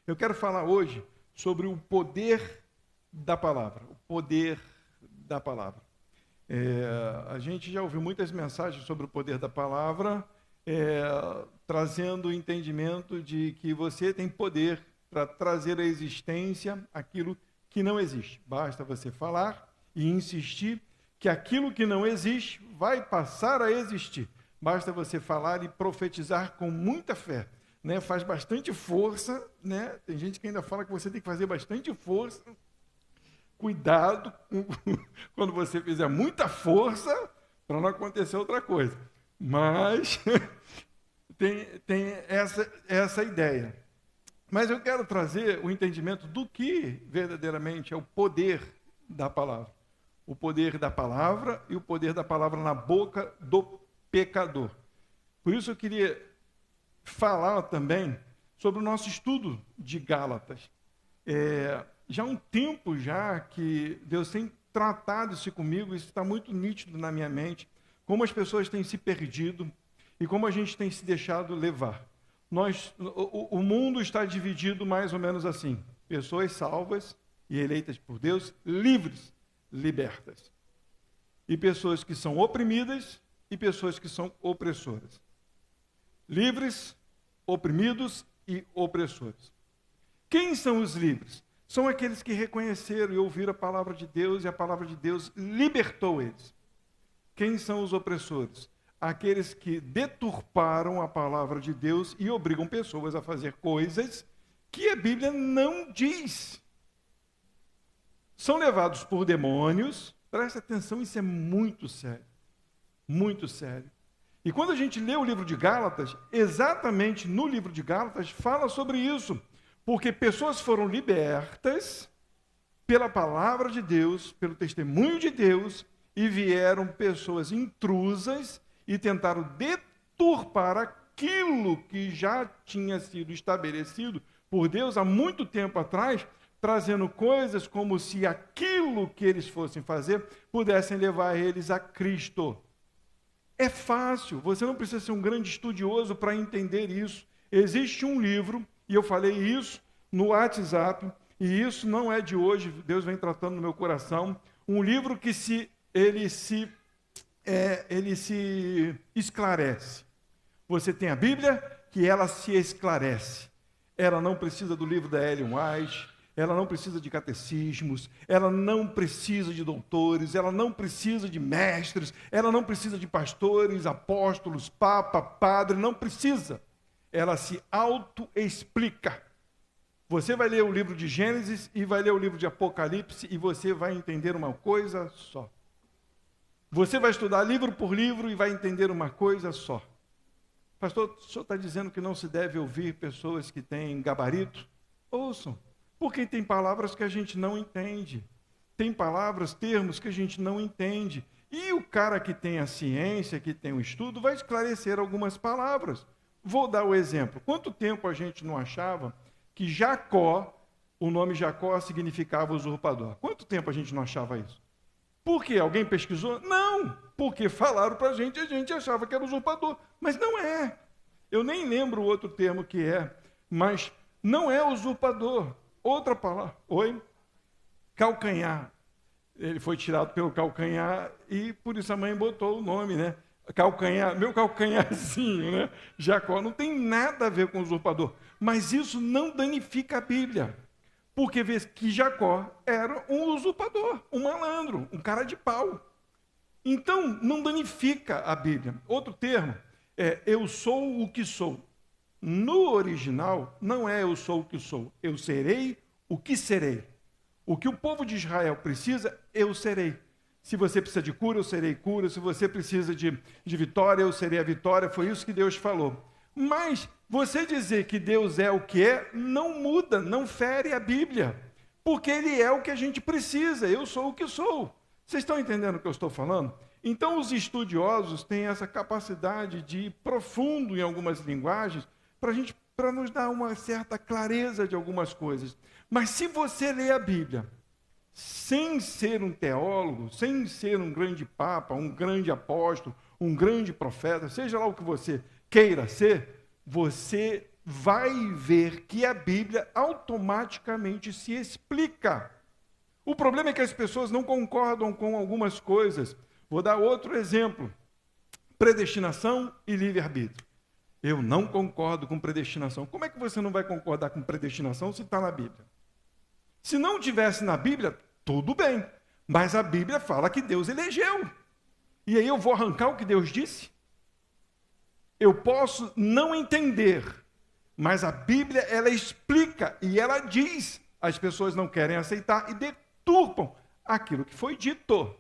Eu quero falar hoje sobre o poder da palavra. O poder da palavra. A gente já ouviu muitas mensagens sobre o poder da palavra, trazendo o entendimento de que você tem poder para trazer à existência aquilo que não existe. Basta você falar e insistir que aquilo que não existe vai passar a existir. Basta você falar e profetizar com muita fé. Né? Faz bastante força, né? Tem gente que ainda fala que você tem que fazer bastante força. Cuidado quando você fizer muita força para não acontecer outra coisa. Mas tem essa ideia. Mas eu quero trazer o entendimento do que verdadeiramente é o poder da palavra. O poder da palavra e o poder da palavra na boca do pecador. Por isso eu queria falar também sobre o nosso estudo de Gálatas. Já há um tempo já que Deus tem tratado isso comigo, isso está muito nítido na minha mente, como as pessoas têm se perdido e como a gente tem se deixado levar. O mundo está dividido mais ou menos assim, pessoas salvas e eleitas por Deus, livres, libertas. E pessoas que são oprimidas e pessoas que são opressoras. Livres, oprimidos e opressores. Quem são os livres? São aqueles que reconheceram e ouviram a palavra de Deus e a palavra de Deus libertou eles. Quem são os opressores? Aqueles que deturparam a palavra de Deus e obrigam pessoas a fazer coisas que a Bíblia não diz. São levados por demônios. Presta atenção, isso é muito sério. Muito sério. E quando a gente lê o livro de Gálatas, exatamente no livro de Gálatas, fala sobre isso. Porque pessoas foram libertas pela palavra de Deus, pelo testemunho de Deus, e vieram pessoas intrusas e tentaram deturpar aquilo que já tinha sido estabelecido por Deus há muito tempo atrás, trazendo coisas como se aquilo que eles fossem fazer pudessem levar eles a Cristo. É fácil, você não precisa ser um grande estudioso para entender isso. Existe um livro, e eu falei isso no WhatsApp, e isso não é de hoje, Deus vem tratando no meu coração, um livro que ele se esclarece. Você tem a Bíblia, que ela se esclarece. Ela não precisa do livro da Ellen White, ela não precisa de catecismos, ela não precisa de doutores, ela não precisa de mestres, ela não precisa de pastores, apóstolos, papa, padre, não precisa. Ela se auto-explica. Você vai ler o livro de Gênesis e vai ler o livro de Apocalipse e você vai entender uma coisa só. Você vai estudar livro por livro e vai entender uma coisa só. Pastor, o senhor está dizendo que não se deve ouvir pessoas que têm gabarito? Ouçam. Porque tem palavras que a gente não entende. Tem palavras, termos que a gente não entende. E o cara que tem a ciência, que tem o estudo, vai esclarecer algumas palavras. Vou dar o exemplo. Quanto tempo a gente não achava que Jacó, o nome Jacó significava usurpador? Quanto tempo a gente não achava isso? Por quê? Alguém pesquisou? Não, porque falaram para a gente achava que era usurpador. Mas não é. Eu nem lembro o outro termo que é, mas não é usurpador. Outra palavra, calcanhar. Ele foi tirado pelo calcanhar e por isso a mãe botou o nome, né? Calcanhar, meu calcanharzinho, né? Jacó não tem nada a ver com usurpador. Mas isso não danifica a Bíblia. Porque vê que Jacó era um usurpador, um malandro, um cara de pau. Então, não danifica a Bíblia. Outro termo é eu sou o que sou. No original, não é eu sou o que sou, eu serei o que serei. O que o povo de Israel precisa, eu serei. Se você precisa de cura, eu serei cura. Se você precisa de vitória, eu serei a vitória. Foi isso que Deus falou. Mas você dizer que Deus é o que é, não muda, não fere a Bíblia. Porque Ele é o que a gente precisa, eu sou o que sou. Vocês estão entendendo o que eu estou falando? Então, os estudiosos têm essa capacidade de ir profundo em algumas linguagens, para nos dar uma certa clareza de algumas coisas. Mas se você lê a Bíblia, sem ser um teólogo, sem ser um grande papa, um grande apóstolo, um grande profeta, seja lá o que você queira ser, você vai ver que a Bíblia automaticamente se explica. O problema é que as pessoas não concordam com algumas coisas. Vou dar outro exemplo. Predestinação e livre-arbítrio. Eu não concordo com predestinação. Como é que você não vai concordar com predestinação se está na Bíblia? Se não tivesse na Bíblia, tudo bem. Mas a Bíblia fala que Deus elegeu. E aí eu vou arrancar o que Deus disse? Eu posso não entender, mas a Bíblia, ela explica e ela diz. As pessoas não querem aceitar e deturpam aquilo que foi dito.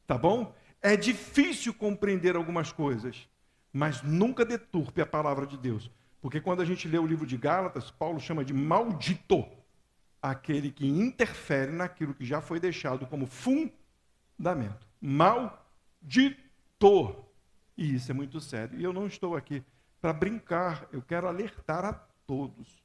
Tá bom? É difícil compreender algumas coisas, mas nunca deturpe a palavra de Deus. Porque quando a gente lê o livro de Gálatas, Paulo chama de maldito aquele que interfere naquilo que já foi deixado como fundamento. Maldito. E isso é muito sério. E eu não estou aqui para brincar, eu quero alertar a todos.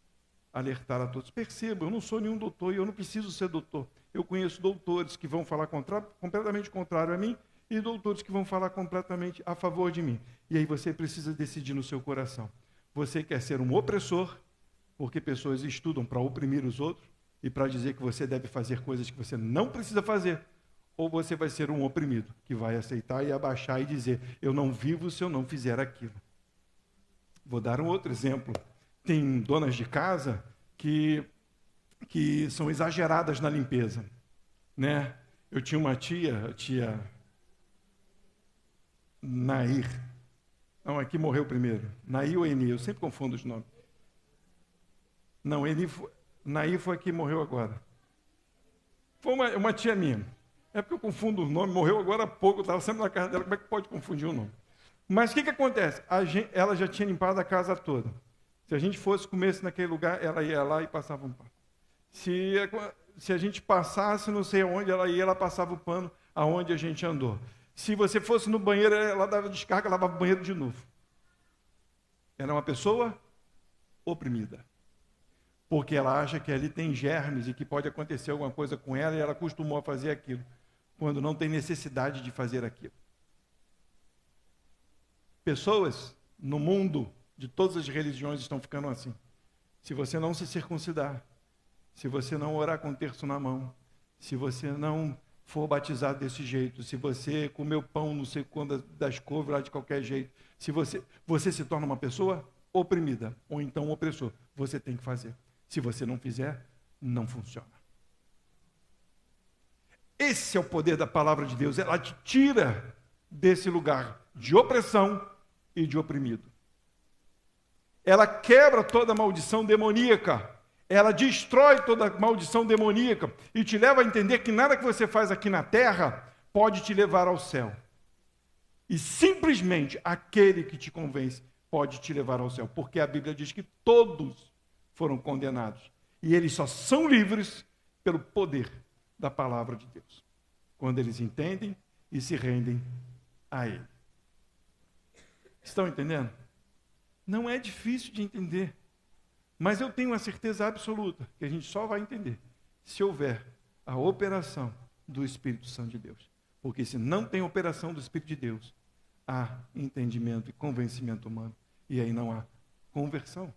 Alertar a todos. Percebam, eu não sou nenhum doutor e eu não preciso ser doutor. Eu conheço doutores que vão falar completamente contrário a mim e doutores que vão falar completamente a favor de mim. E aí você precisa decidir no seu coração. Você quer ser um opressor, porque pessoas estudam para oprimir os outros e para dizer que você deve fazer coisas que você não precisa fazer, ou você vai ser um oprimido, que vai aceitar e abaixar e dizer, eu não vivo se eu não fizer aquilo. Vou dar um outro exemplo. Tem donas de casa que são exageradas na limpeza, né? Eu tinha uma tia, a tia Nair. Não, aqui morreu primeiro. Nair ou Eni, eu sempre confundo os nomes. Não, Nair foi a que morreu agora. Foi uma tia minha. É porque eu confundo os nomes, morreu agora há pouco, eu estava sempre na casa dela, como é que pode confundir o nome? Mas o que acontece? Ela já tinha limpado a casa toda. Se a gente fosse comer naquele lugar, ela ia lá e passava um pano. Se a gente passasse não sei aonde ela ia, ela passava o pano aonde a gente andou. Se você fosse no banheiro, ela dava descarga, lavava o banheiro de novo. Ela é uma pessoa oprimida. Porque ela acha que ali tem germes e que pode acontecer alguma coisa com ela e ela acostumou a fazer aquilo, quando não tem necessidade de fazer aquilo. Pessoas no mundo de todas as religiões estão ficando assim. Se você não se circuncidar, se você não orar com o terço na mão, se você não for batizado desse jeito, se você comer o pão não sei quando das couves lá de qualquer jeito, se você se torna uma pessoa oprimida, ou então um opressor, você tem que fazer. Se você não fizer, não funciona. Esse é o poder da palavra de Deus, ela te tira desse lugar de opressão e de oprimido. Ela quebra toda maldição demoníaca, ela destrói toda maldição demoníaca e te leva a entender que nada que você faz aqui na terra pode te levar ao céu. E simplesmente aquele que te convence pode te levar ao céu, porque a Bíblia diz que todos foram condenados e eles só são livres pelo poder da palavra de Deus, quando eles entendem e se rendem a Ele. Estão entendendo? Não é difícil de entender, mas eu tenho uma certeza absoluta que a gente só vai entender se houver a operação do Espírito Santo de Deus. Porque se não tem operação do Espírito de Deus, há entendimento e convencimento humano, e aí não há conversão.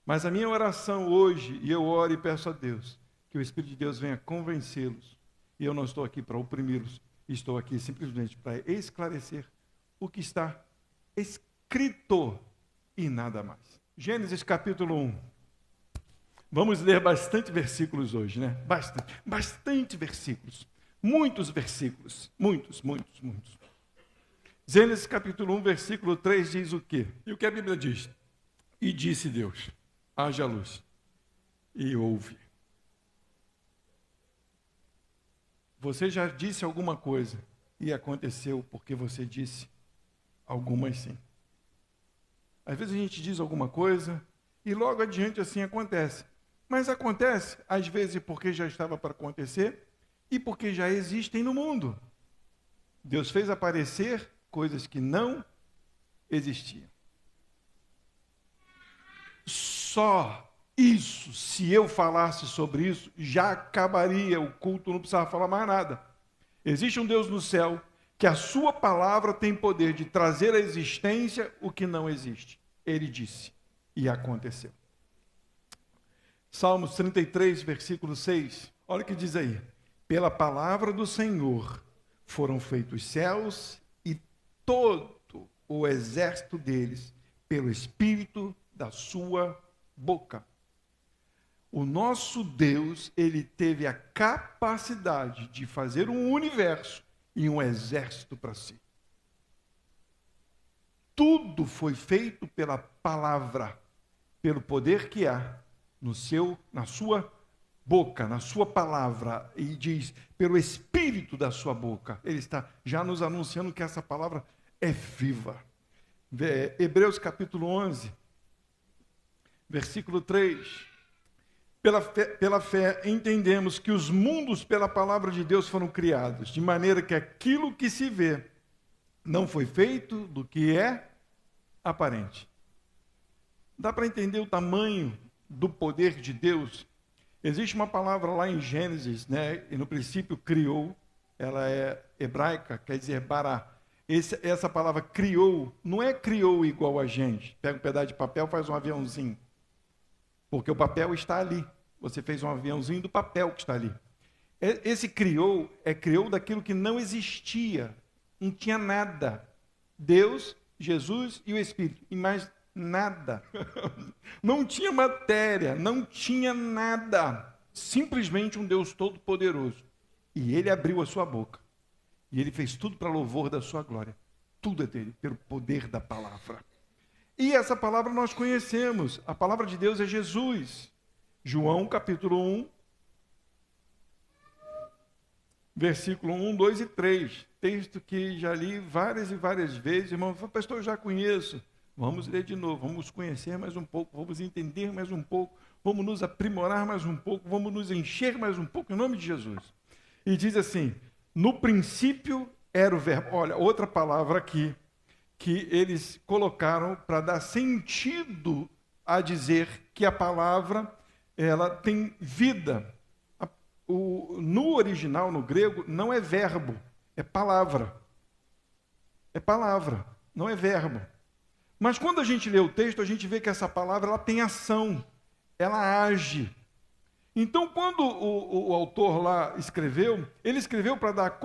Mas a minha oração hoje, e eu oro e peço a Deus, que o Espírito de Deus venha convencê-los, e eu não estou aqui para oprimi-los, estou aqui simplesmente para esclarecer o que está escrito e nada mais. Gênesis capítulo 1. Vamos ler bastante versículos hoje, né? Bastante versículos. Muitos versículos. Muitos. Gênesis capítulo 1, versículo 3 diz o quê? E o que a Bíblia diz? E disse Deus, haja luz, e houve. Você já disse alguma coisa e aconteceu porque você disse? Algumas sim. Às vezes a gente diz alguma coisa e logo adiante assim acontece. Mas acontece, às vezes, porque já estava para acontecer e porque já existem no mundo. Deus fez aparecer coisas que não existiam. Só isso, se eu falasse sobre isso, já acabaria o culto, não precisava falar mais nada. Existe um Deus no céu que a sua palavra tem poder de trazer à existência o que não existe. Ele disse. E aconteceu. Salmos 33, versículo 6. Olha o que diz aí. Pela palavra do Senhor foram feitos os céus e todo o exército deles, pelo Espírito da sua boca. O nosso Deus, ele teve a capacidade de fazer um universo e um exército para si. Tudo foi feito pela palavra, pelo poder que há na sua boca, na sua palavra, e diz, pelo Espírito da sua boca. Ele está já nos anunciando que essa palavra é viva. Hebreus capítulo 11, versículo 3. Pela fé entendemos que os mundos pela palavra de Deus foram criados, de maneira que aquilo que se vê não foi feito do que é aparente. Dá para entender o tamanho do poder de Deus? Existe uma palavra lá em Gênesis, né? E no princípio criou, ela é hebraica, quer dizer bará. Essa palavra criou, não é criou igual a gente. Pega um pedaço de papel, faz um aviãozinho. Porque o papel está ali. Você fez um aviãozinho do papel que está ali. Esse criou, criou daquilo que não existia. Não tinha nada. Deus, Jesus e o Espírito. E mais nada. Não tinha matéria, não tinha nada. Simplesmente um Deus todo-poderoso. E ele abriu a sua boca. E ele fez tudo para louvor da sua glória. Tudo é dele, pelo poder da palavra. E essa palavra nós conhecemos. A palavra de Deus é Jesus. João capítulo 1, versículo 1, 2 e 3. Texto que já li várias e várias vezes. Irmão, pastor, eu já conheço. Vamos ler de novo, vamos conhecer mais um pouco, vamos entender mais um pouco, vamos nos aprimorar mais um pouco, vamos nos encher mais um pouco, em nome de Jesus. E diz assim, no princípio era o verbo. Olha, outra palavra aqui, que eles colocaram para dar sentido a dizer que a palavra, ela tem vida. No original, no grego, não é verbo, é palavra. É palavra, não é verbo. Mas quando a gente lê o texto, a gente vê que essa palavra ela tem ação, ela age. Então, quando o autor lá escreveu, ele escreveu para dar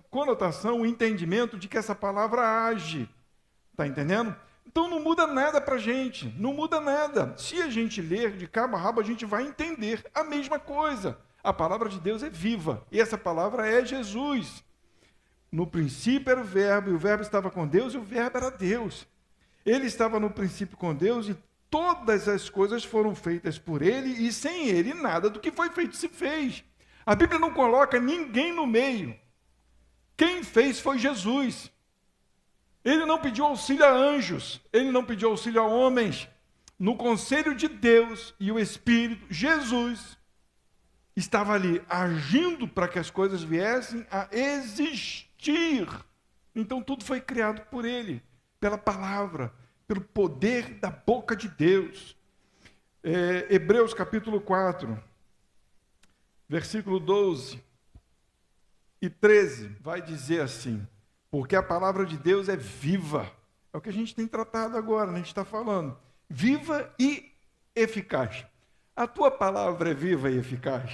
conotação, o entendimento de que essa palavra age. Está entendendo? Então não muda nada para a gente, não muda nada. Se a gente ler de cabo a rabo, a gente vai entender a mesma coisa. A palavra de Deus é viva, e essa palavra é Jesus. No princípio era o verbo, e o verbo estava com Deus, e o verbo era Deus. Ele estava no princípio com Deus, e todas as coisas foram feitas por ele, e sem ele nada do que foi feito se fez. A Bíblia não coloca ninguém no meio. Quem fez foi Jesus. Ele não pediu auxílio a anjos, ele não pediu auxílio a homens. No conselho de Deus e o Espírito, Jesus estava ali, agindo para que as coisas viessem a existir. Então tudo foi criado por ele, pela palavra, pelo poder da boca de Deus. Hebreus capítulo 4, versículo 12 e 13, vai dizer assim, porque a palavra de Deus é viva. É o que a gente tem tratado agora, a gente está falando. Viva e eficaz. A tua palavra é viva e eficaz?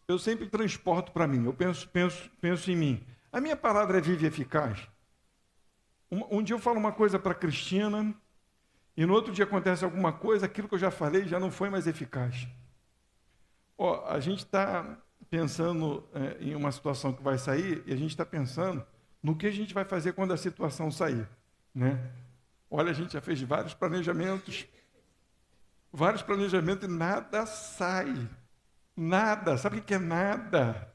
Eu sempre transporto para mim, eu penso em mim. A minha palavra é viva e eficaz? Um dia eu falo uma coisa para a Cristina, e no outro dia acontece alguma coisa, aquilo que eu já falei já não foi mais eficaz. A gente está pensando em uma situação que vai sair, e a gente está pensando no que a gente vai fazer quando a situação sair, né? Olha, a gente já fez vários planejamentos e nada sai. Nada. Sabe o que é nada?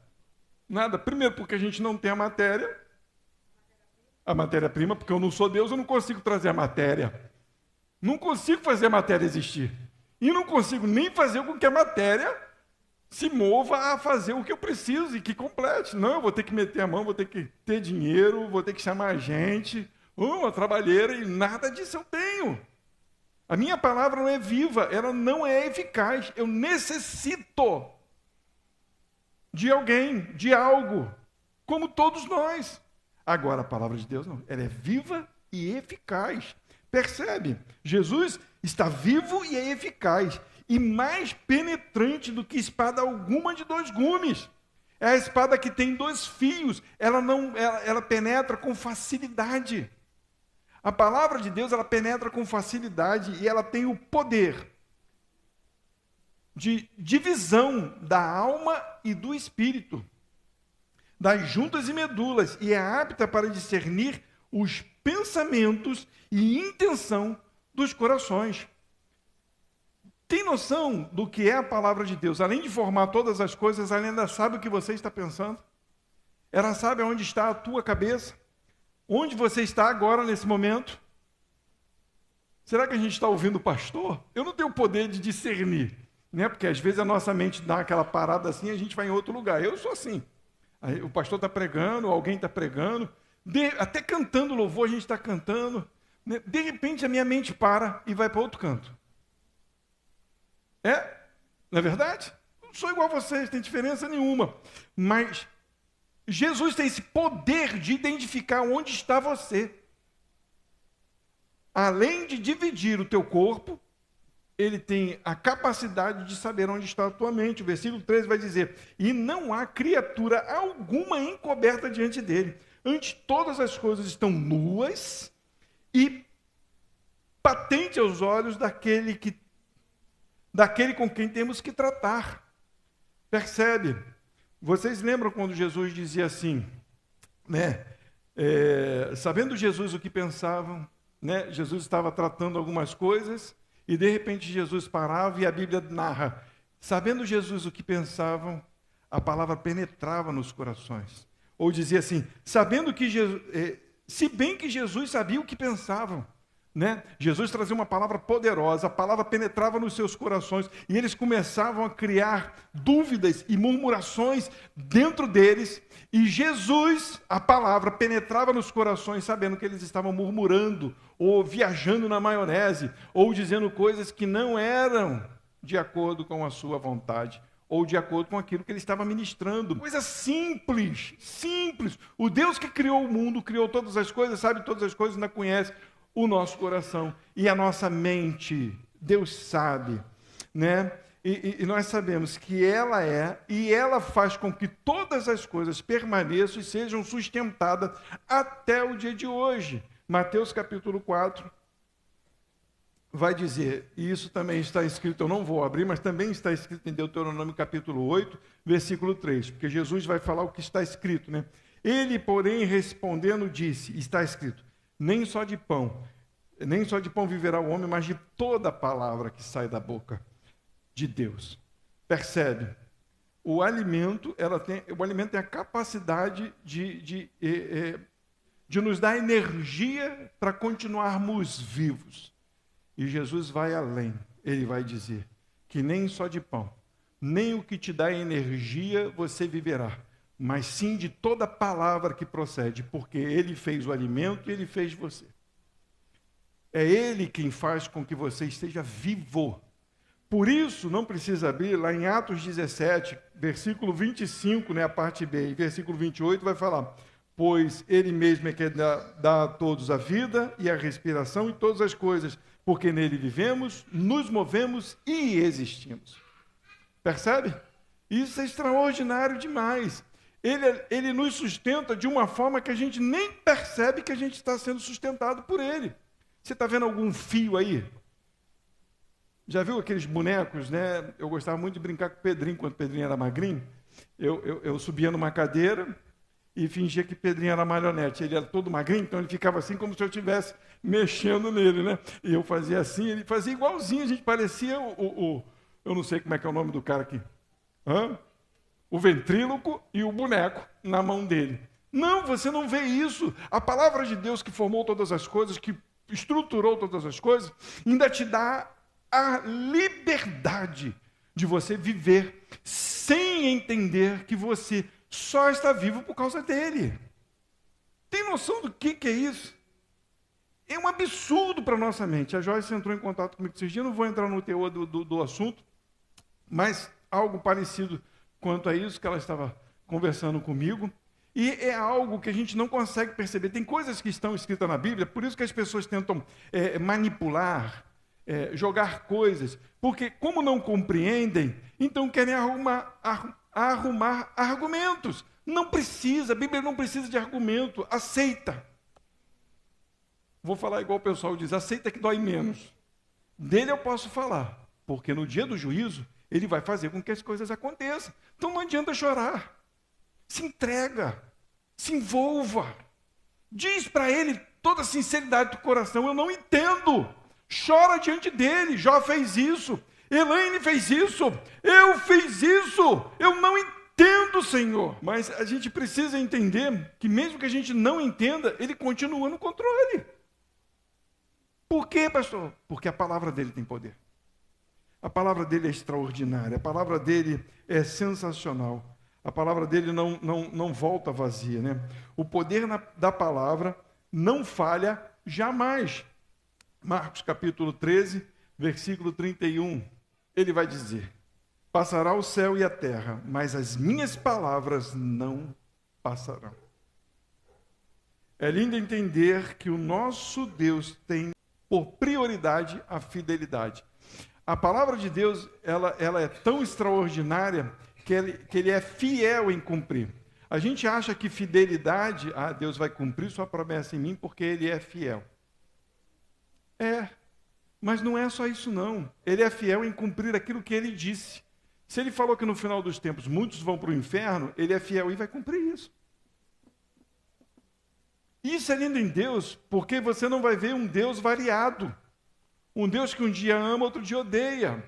Nada. Primeiro, porque a gente não tem a matéria-prima, porque eu não sou Deus, eu não consigo trazer a matéria. Não consigo fazer a matéria existir. E não consigo nem fazer com que a matéria se mova a fazer o que eu preciso e que complete. Não, eu vou ter que meter a mão, vou ter que ter dinheiro, vou ter que chamar gente, uma trabalheira, e nada disso eu tenho. A minha palavra não é viva, ela não é eficaz. Eu necessito de alguém, de algo, como todos nós. Agora, a palavra de Deus não, ela é viva e eficaz. Percebe? Jesus está vivo e é eficaz, e mais penetrante do que espada alguma de 2 gumes. É a espada que tem 2 fios, ela penetra com facilidade. A palavra de Deus, ela penetra com facilidade e ela tem o poder de divisão da alma e do espírito, das juntas e medulas, e é apta para discernir os pensamentos e intenção dos corações. Tem noção do que é a palavra de Deus? Além de formar todas as coisas, ela ainda sabe o que você está pensando. Ela sabe onde está a tua cabeça. Onde você está agora, nesse momento. Será que a gente está ouvindo o pastor? Eu não tenho o poder de discernir, né? Porque às vezes a nossa mente dá aquela parada assim, a gente vai em outro lugar. Eu sou assim. Aí, o pastor está pregando, alguém está pregando, até cantando louvor, a gente está cantando. Né? De repente a minha mente para e vai para outro canto. Não é verdade? Não sou igual a vocês, não tem diferença nenhuma. Mas Jesus tem esse poder de identificar onde está você. Além de dividir o teu corpo, ele tem a capacidade de saber onde está a tua mente. O versículo 13 vai dizer: e não há criatura alguma encoberta diante dele. Antes, todas as coisas estão nuas e patente aos olhos daquele com quem temos que tratar. Percebe? Vocês lembram quando Jesus dizia assim, né? Sabendo Jesus o que pensavam, né? Jesus estava tratando algumas coisas e de repente Jesus parava e a Bíblia narra, sabendo Jesus o que pensavam, a palavra penetrava nos corações. Ou dizia assim, sabendo que Jesus, se bem que Jesus sabia o que pensavam, né? Jesus trazia uma palavra poderosa, a palavra penetrava nos seus corações e eles começavam a criar dúvidas e murmurações dentro deles, e Jesus, a palavra, penetrava nos corações sabendo que eles estavam murmurando ou viajando na maionese ou dizendo coisas que não eram de acordo com a sua vontade ou de acordo com aquilo que ele estava ministrando. Coisa simples, simples. O Deus que criou o mundo, criou todas as coisas, sabe todas as coisas, ainda conhece o nosso coração e a nossa mente. Deus sabe, né? E nós sabemos que ela e ela faz com que todas as coisas permaneçam e sejam sustentadas até o dia de hoje. Mateus capítulo 4 vai dizer, e isso também está escrito, eu não vou abrir, mas também está escrito em Deuteronômio capítulo 8, versículo 3, porque Jesus vai falar o que está escrito, né? Ele, porém, respondendo, disse, está escrito, nem só de pão viverá o homem, mas de toda a palavra que sai da boca de Deus. Percebe? O alimento tem a capacidade de nos dar energia para continuarmos vivos. E Jesus vai além. Ele vai dizer que nem só de pão, nem o que te dá energia você viverá, mas sim de toda palavra que procede, porque Ele fez o alimento e Ele fez você. É Ele quem faz com que você esteja vivo. Por isso, não precisa abrir, lá em Atos 17, versículo 25, né, a parte B, e versículo 28 vai falar, pois Ele mesmo é que dá a todos a vida e a respiração e todas as coisas, porque nele vivemos, nos movemos e existimos. Percebe? Isso é extraordinário demais. Ele nos sustenta de uma forma que a gente nem percebe que a gente está sendo sustentado por Ele. Você está vendo algum fio aí? Já viu aqueles bonecos, né? Eu gostava muito de brincar com o Pedrinho, quando o Pedrinho era magrinho. Eu subia numa cadeira e fingia que o Pedrinho era marionete. Ele era todo magrinho, então ele ficava assim como se eu estivesse mexendo nele, né? E eu fazia assim, ele fazia igualzinho, a gente parecia eu não sei como é que é o nome do cara aqui. O ventríloco e o boneco na mão dele. Não, você não vê isso. A palavra de Deus que formou todas as coisas, que estruturou todas as coisas, ainda te dá a liberdade de você viver sem entender que você só está vivo por causa dele. Tem noção do que é isso? É um absurdo para a nossa mente. A Joyce entrou em contato comigo esses dias, não vou entrar no teor do assunto, mas algo parecido quanto a isso, que ela estava conversando comigo, E é algo que a gente não consegue perceber. Tem coisas que estão escritas na Bíblia, por isso que as pessoas tentam manipular, jogar coisas, porque como não compreendem, então querem arrumar argumentos. Não precisa, a Bíblia não precisa de argumento, aceita. Vou falar igual o pessoal diz, aceita que dói menos. Dele eu posso falar, porque no dia do juízo, ele vai fazer com que as coisas aconteçam. Então não adianta chorar. Se entrega, se envolva. Diz para ele toda a sinceridade do coração, eu não entendo. Chora diante dele, Jó fez isso, Elaine fez isso, eu fiz isso, eu não entendo, Senhor. Mas a gente precisa entender que mesmo que a gente não entenda, ele continua no controle. Por quê, pastor? Porque a palavra dele tem poder. A palavra dele é extraordinária, a palavra dele é sensacional. A palavra dele não volta vazia, né? O poder da palavra não falha jamais. Marcos capítulo 13, versículo 31, ele vai dizer: passará o céu e a terra, mas as minhas palavras não passarão. É lindo entender que o nosso Deus tem por prioridade a fidelidade. A palavra de Deus, ela é tão extraordinária que ele é fiel em cumprir. A gente acha que fidelidade, Deus vai cumprir sua promessa em mim porque ele é fiel. Mas não é só isso não. Ele é fiel em cumprir aquilo que ele disse. Se ele falou que no final dos tempos muitos vão para o inferno, ele é fiel e vai cumprir isso. Isso é lindo em Deus, porque você não vai ver um Deus variado. Um Deus que um dia ama, outro dia odeia.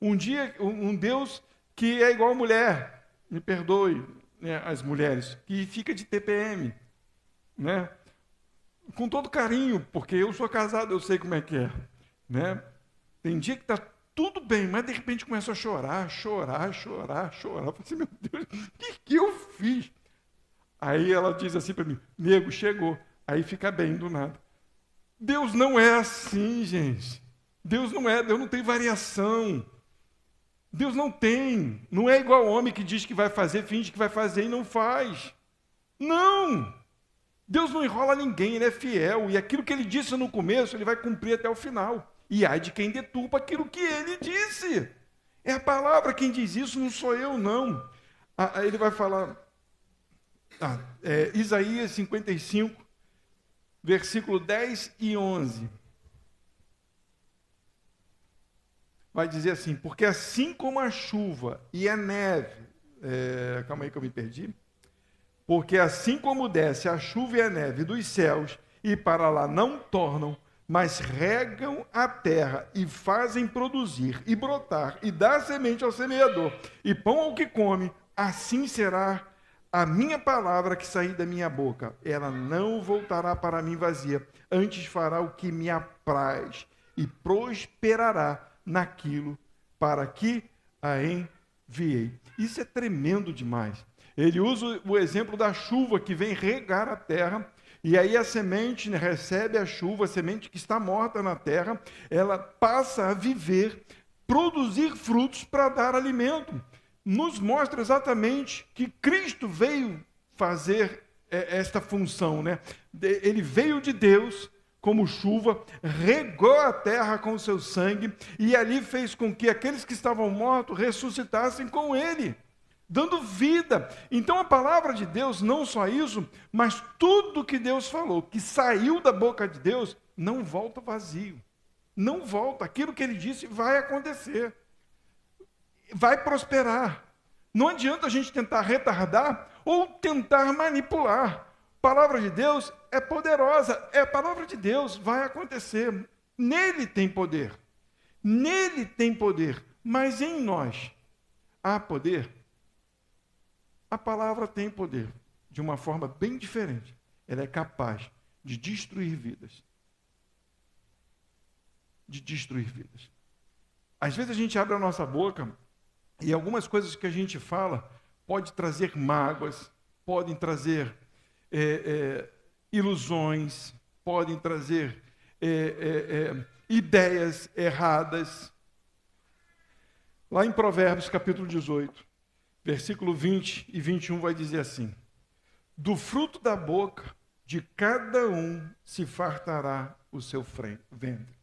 Um Deus que é igual a mulher, me perdoe, né, as mulheres, que fica de TPM, né? Com todo carinho, porque eu sou casado, eu sei como é que é, né? Tem dia que está tudo bem, mas de repente começa a chorar. Eu falo assim, meu Deus, o que eu fiz? Aí ela diz assim para mim, nego, chegou. Aí fica bem do nada. Deus não é assim, gente. Deus não tem variação. Deus não é igual ao homem que diz que vai fazer, finge que vai fazer e não faz. Não! Deus não enrola ninguém, ele é fiel, e aquilo que ele disse no começo, ele vai cumprir até o final. E ai de quem deturpa aquilo que ele disse. É a palavra quem diz isso, não sou eu, não. Ele vai falar, Isaías 55, versículo 10 e 11. Vai dizer assim, porque assim como a chuva e a neve, calma aí que eu me perdi, porque assim como desce a chuva e a neve dos céus, e para lá não tornam, mas regam a terra, e fazem produzir, e brotar, e dar semente ao semeador, e pão ao que come, assim será a minha palavra que sair da minha boca. Ela não voltará para mim vazia, antes fará o que me apraz, e prosperará naquilo para que a enviei. Isso é tremendo demais. Ele usa o exemplo da chuva que vem regar a terra, e aí a semente, né, recebe a chuva, a semente que está morta na terra, ela passa a viver, produzir frutos para dar alimento. Nos mostra exatamente que Cristo veio fazer esta função, né? Ele veio de Deus como chuva, regou a terra com o seu sangue, e ali fez com que aqueles que estavam mortos ressuscitassem com ele, dando vida. Então a palavra de Deus, não só isso, mas tudo que Deus falou, que saiu da boca de Deus, não volta vazio. Não volta. Aquilo que ele disse vai acontecer. Vai prosperar. Não adianta a gente tentar retardar ou tentar manipular. A palavra de Deus é poderosa. É a palavra de Deus, vai acontecer. Nele tem poder. Nele tem poder. Mas em nós há poder? A palavra tem poder, de uma forma bem diferente. Ela é capaz de destruir vidas. De destruir vidas. Às vezes a gente abre a nossa boca e algumas coisas que a gente fala pode trazer mágoas, podem trazer ilusões, podem trazer ideias erradas. Lá em Provérbios, capítulo 18, versículo 20 e 21 vai dizer assim: do fruto da boca de cada um se fartará o seu ventre.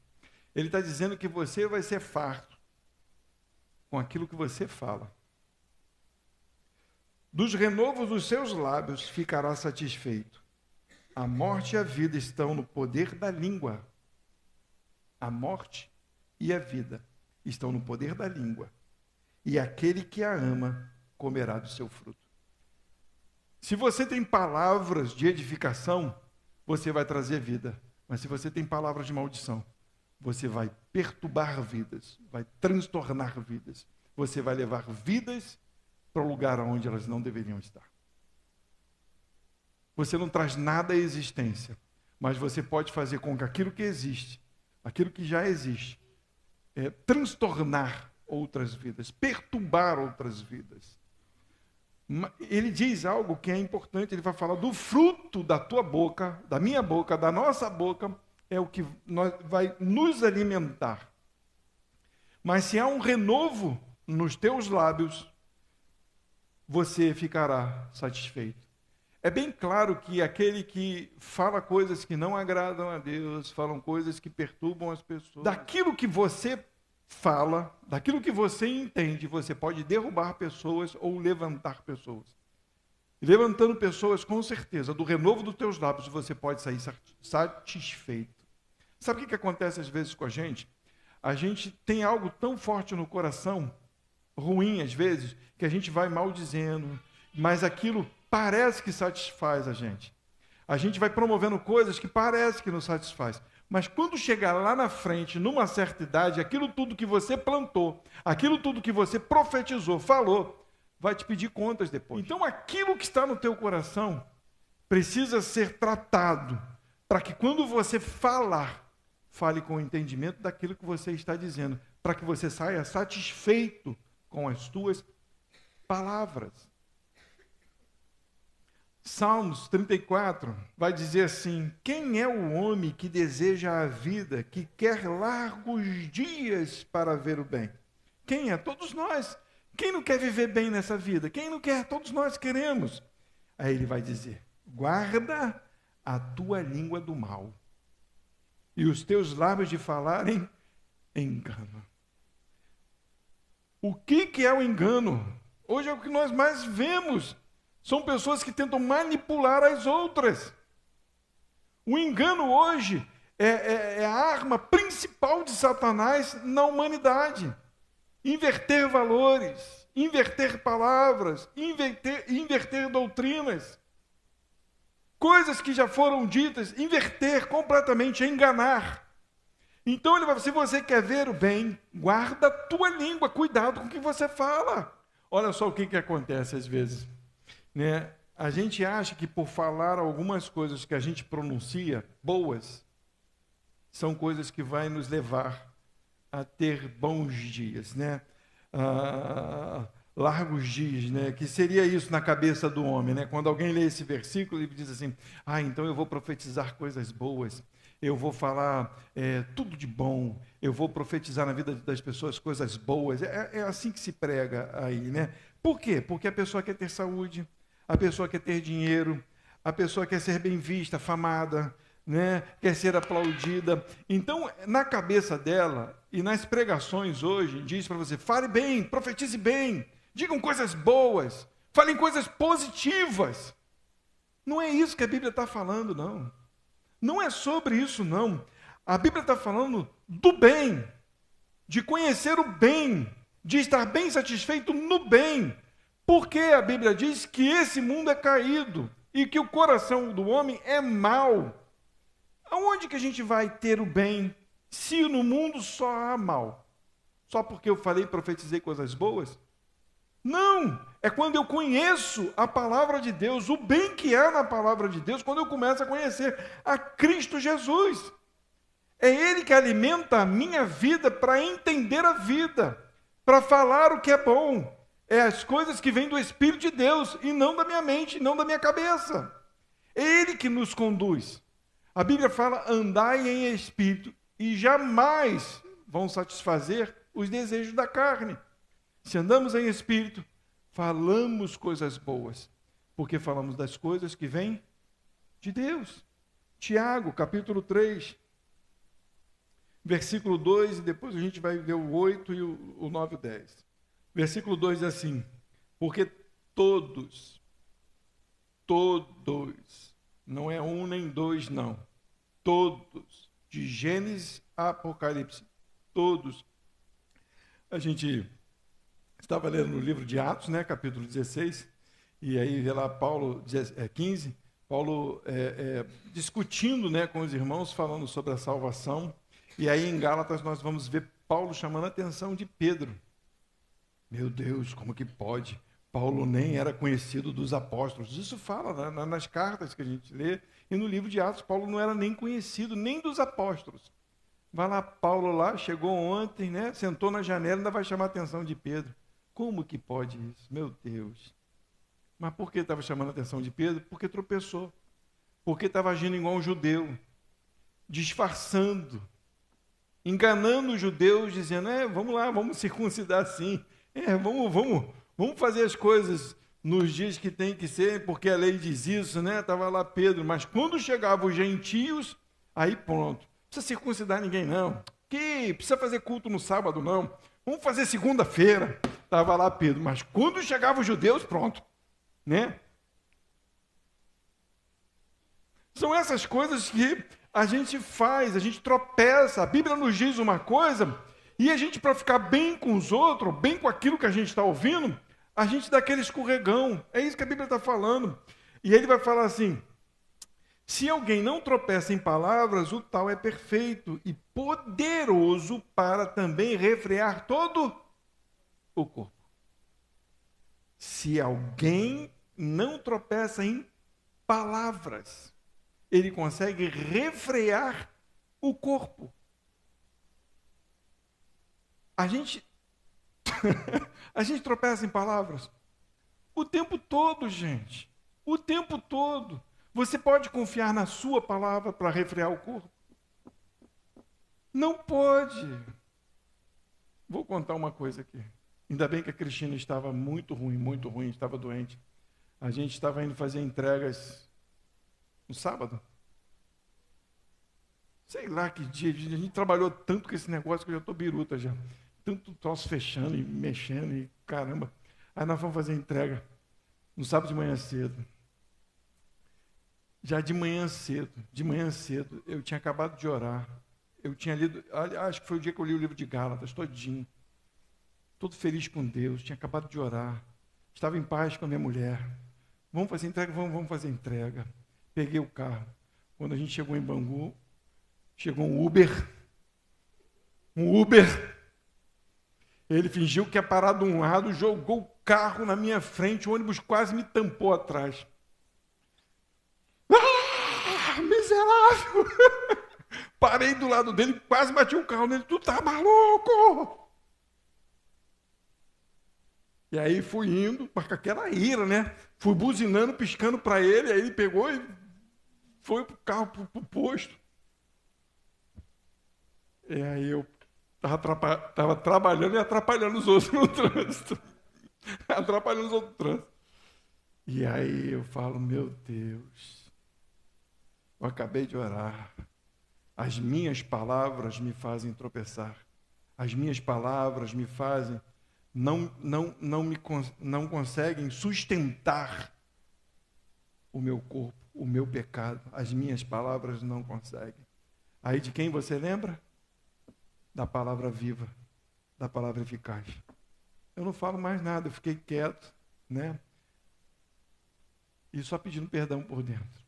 Ele está dizendo que você vai ser farto com aquilo que você fala. Dos renovos dos seus lábios ficará satisfeito. A morte e a vida estão no poder da língua. A morte e a vida estão no poder da língua. E aquele que a ama comerá do seu fruto. Se você tem palavras de edificação, você vai trazer vida. Mas se você tem palavras de maldição, você vai perturbar vidas, vai transtornar vidas. Você vai levar vidas para o lugar onde elas não deveriam estar. Você não traz nada à existência, mas você pode fazer com que aquilo que existe, aquilo que já existe, transtornar outras vidas, perturbar outras vidas. Ele diz algo que é importante, ele vai falar do fruto da tua boca, da minha boca, da nossa boca, é o que vai nos alimentar. Mas se há um renovo nos teus lábios, você ficará satisfeito. É bem claro que aquele que fala coisas que não agradam a Deus, falam coisas que perturbam as pessoas, daquilo que você fala, daquilo que você entende, você pode derrubar pessoas ou levantar pessoas. E levantando pessoas, com certeza, do renovo dos teus lábios, você pode sair satisfeito. Sabe o que acontece às vezes com a gente? A gente tem algo tão forte no coração, ruim às vezes, que a gente vai maldizendo, mas aquilo parece que satisfaz a gente. A gente vai promovendo coisas que parece que nos satisfaz. Mas quando chegar lá na frente, numa certa idade, aquilo tudo que você plantou, aquilo tudo que você profetizou, falou, vai te pedir contas depois. Então aquilo que está no teu coração precisa ser tratado, para que quando você falar, fale com o entendimento daquilo que você está dizendo, para que você saia satisfeito com as tuas palavras. Salmos 34 vai dizer assim: quem é o homem que deseja a vida, que quer largos dias para ver o bem? Quem é? Todos nós. Quem não quer viver bem nessa vida? Quem não quer? Todos nós queremos. Aí ele vai dizer: guarda a tua língua do mal e os teus lábios de falarem engano. O que é o engano? Hoje é o que nós mais vemos. São pessoas que tentam manipular as outras. O engano hoje é a arma principal de Satanás na humanidade. Inverter valores, inverter palavras, inverter doutrinas. Coisas que já foram ditas, inverter completamente, enganar. Então ele vai dizer, se você quer ver o bem, guarda a tua língua, cuidado com o que você fala. Olha só o que acontece às vezes. Né? A gente acha que por falar algumas coisas que a gente pronuncia, boas, são coisas que vai nos levar a ter bons dias, né? Largos dias, né? Que seria isso na cabeça do homem, né? Quando alguém lê esse versículo, ele diz assim, então eu vou profetizar coisas boas, eu vou falar tudo de bom, eu vou profetizar na vida das pessoas coisas boas. É assim que se prega aí, né? Por quê? Porque a pessoa quer ter saúde, a pessoa quer ter dinheiro, a pessoa quer ser bem vista, famada, né? Quer ser aplaudida. Então, na cabeça dela, e nas pregações hoje, diz para você, fale bem, profetize bem, digam coisas boas, falem coisas positivas. Não é isso que a Bíblia está falando, não. Não é sobre isso, não. A Bíblia está falando do bem, de conhecer o bem, de estar bem satisfeito no bem. Porque a Bíblia diz que esse mundo é caído e que o coração do homem é mau. Aonde que a gente vai ter o bem se no mundo só há mal? Só porque eu falei e profetizei coisas boas? Não! É quando eu conheço a palavra de Deus, o bem que há na palavra de Deus, quando eu começo a conhecer a Cristo Jesus. É Ele que alimenta a minha vida para entender a vida, para falar o que é bom. É as coisas que vêm do Espírito de Deus e não da minha mente, não da minha cabeça. É Ele que nos conduz. A Bíblia fala, andai em espírito e jamais vão satisfazer os desejos da carne. Se andamos em espírito, falamos coisas boas, Porque falamos das coisas que vêm de Deus. Tiago, capítulo 3, versículo 2, e depois a gente vai ver o 8 e o 9 e o 10. Versículo 2 diz assim: porque todos, não é um nem dois, não, todos, de Gênesis a Apocalipse, todos. A gente estava lendo no livro de Atos, né, capítulo 16, e aí vê lá Paulo, 15, Paulo discutindo, né, com os irmãos, falando sobre a salvação. E aí em Gálatas nós vamos ver Paulo chamando a atenção de Pedro. Meu Deus, como que pode? Paulo nem era conhecido dos apóstolos. Isso fala nas cartas que a gente lê. E no livro de Atos, Paulo não era nem conhecido, nem dos apóstolos. Vai lá, Paulo lá, chegou ontem, né? Sentou na janela, ainda vai chamar a atenção de Pedro. Como que pode isso? Meu Deus. Mas por que estava chamando a atenção de Pedro? Porque tropeçou. Porque estava agindo igual um judeu. Disfarçando. Enganando os judeus, dizendo, vamos lá, vamos circuncidar sim. Vamos fazer as coisas nos dias que tem que ser, porque a lei diz isso, né? Estava lá Pedro, mas quando chegavam os gentios, aí pronto. Não precisa circuncidar ninguém, não. Que precisa fazer culto no sábado, não. Vamos fazer segunda-feira. Estava lá Pedro, mas quando chegavam os judeus, pronto. Né? São essas coisas que a gente faz, a gente tropeça. A Bíblia nos diz uma coisa, e a gente, para ficar bem com os outros, bem com aquilo que a gente está ouvindo, a gente dá aquele escorregão. É isso que a Bíblia está falando. E ele vai falar assim: se alguém não tropeça em palavras, o tal é perfeito e poderoso para também refrear todo o corpo. Se alguém não tropeça em palavras, ele consegue refrear o corpo. A gente tropeça em palavras o tempo todo, gente. O tempo todo. Você pode confiar na sua palavra para refrear o corpo? Não pode. Vou contar uma coisa aqui. Ainda bem que a Cristina estava muito ruim, estava doente. A gente estava indo fazer entregas no sábado. Sei lá que dia, a gente trabalhou tanto com esse negócio que eu já estou biruta já. Tanto troço fechando e mexendo e caramba. Aí nós fomos fazer entrega no sábado de manhã cedo. Já de manhã cedo, eu tinha acabado de orar. Eu tinha lido, acho que foi o dia que eu li o livro de Gálatas, todinho. Todo feliz com Deus, tinha acabado de orar. Estava em paz com a minha mulher. Vamos fazer entrega? Vamos fazer entrega. Peguei o carro. Quando a gente chegou em Bangu, chegou um Uber. Ele fingiu que ia parar de um lado, jogou o carro na minha frente, o ônibus quase me tampou atrás. Ah, miserável! Parei do lado dele, quase bati o carro nele. Tu tá maluco? E aí fui indo, com aquela ira, né? Fui buzinando, piscando para ele, aí ele pegou e foi pro carro, pro posto. E aí eu estava trabalhando e atrapalhando os outros no trânsito. Atrapalhando os outros no trânsito. E aí eu falo, meu Deus, eu acabei de orar. As minhas palavras me fazem tropeçar. As minhas palavras me fazem, não conseguem sustentar o meu corpo, o meu pecado. As minhas palavras não conseguem. Aí de quem você lembra? Da palavra viva, da palavra eficaz. Eu não falo mais nada, eu fiquei quieto, né? E só pedindo perdão por dentro.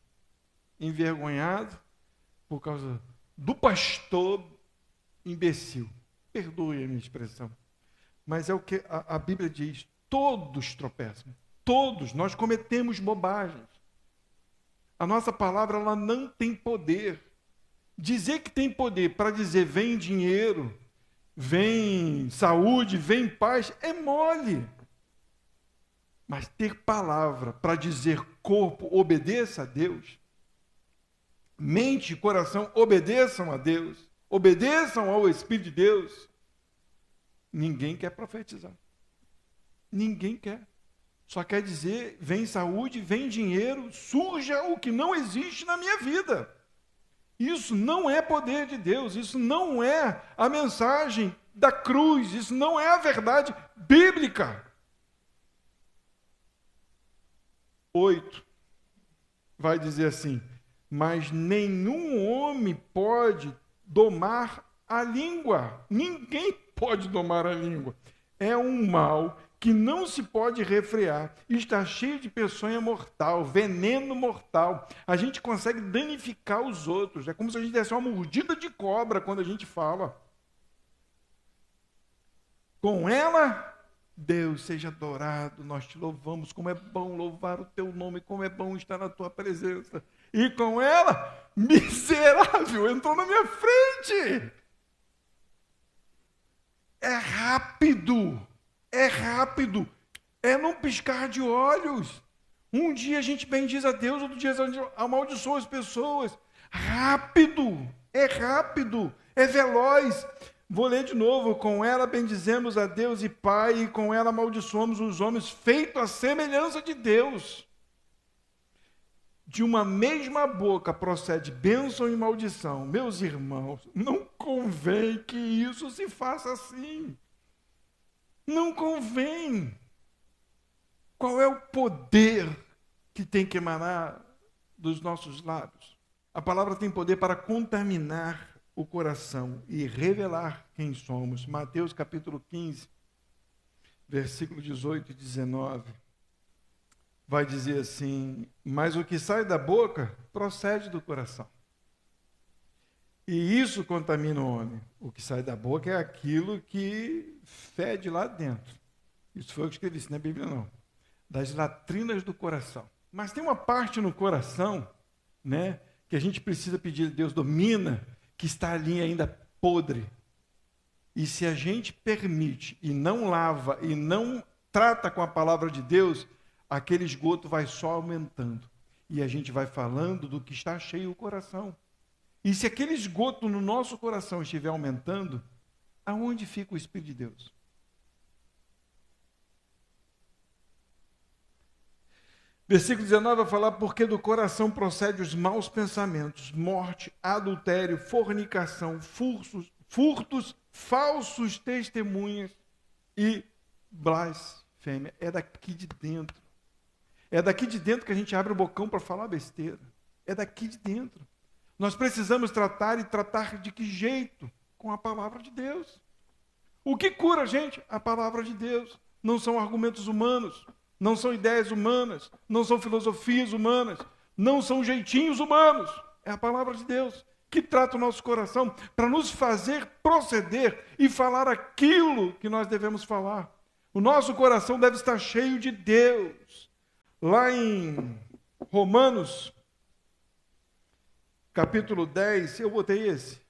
Envergonhado por causa do pastor imbecil. Perdoe a minha expressão. Mas é o que a Bíblia diz, todos tropeçam. Todos, nós cometemos bobagens. A nossa palavra, ela não tem poder. Dizer que tem poder para dizer vem dinheiro, vem saúde, vem paz, é mole. Mas ter palavra para dizer corpo, obedeça a Deus. Mente e coração obedeçam a Deus. Obedeçam ao Espírito de Deus. Ninguém quer profetizar. Ninguém quer. Só quer dizer, vem saúde, vem dinheiro, surja o que não existe na minha vida. Isso não é poder de Deus, isso não é a mensagem da cruz, isso não é a verdade bíblica. 8, vai dizer assim, mas nenhum homem pode domar a língua. Ninguém pode domar a língua. É um mal que não se pode refrear, está cheio de peçonha mortal, veneno mortal. A gente consegue danificar os outros. É como se a gente desse uma mordida de cobra quando a gente fala. Com ela, Deus seja adorado, nós te louvamos, como é bom louvar o teu nome, como é bom estar na tua presença. E com ela, miserável, entrou na minha frente. É rápido. É rápido, é num piscar de olhos. Um dia a gente bendiz a Deus, outro dia a gente amaldiçoa as pessoas. Rápido, é veloz. Vou ler de novo. Com ela bendizemos a Deus e Pai, e com ela amaldiçoamos os homens, feito à semelhança de Deus. De uma mesma boca procede bênção e maldição. Meus irmãos, não convém que isso se faça assim. Não convém. Qual é o poder que tem que emanar dos nossos lábios? A palavra tem poder para contaminar o coração e revelar quem somos. Mateus capítulo 15, versículo 18 e 19. Vai dizer assim, mas o que sai da boca procede do coração. E isso contamina o homem. O que sai da boca é aquilo que fede lá dentro. Isso foi o que escrevi, isso não é Bíblia não. Das latrinas do coração. Mas tem uma parte no coração, né, que a gente precisa pedir a Deus, domina, que está ali ainda podre. E se a gente permite e não lava e não trata com a palavra de Deus, aquele esgoto vai só aumentando. E a gente vai falando do que está cheio o coração. E se aquele esgoto no nosso coração estiver aumentando, aonde fica o Espírito de Deus? Versículo 19 vai falar, porque do coração procede os maus pensamentos, morte, adultério, fornicação, furtos, falsos testemunhas e blasfêmia. É daqui de dentro. É daqui de dentro que a gente abre o bocão para falar besteira. É daqui de dentro. Nós precisamos tratar, e tratar de que jeito? Com a palavra de Deus. O que cura a gente? A palavra de Deus. Não são argumentos humanos, não são ideias humanas, não são filosofias humanas, não são jeitinhos humanos. É a palavra de Deus que trata o nosso coração para nos fazer proceder e falar aquilo que nós devemos falar. O nosso coração deve estar cheio de Deus. Lá em Romanos capítulo 10, eu botei esse,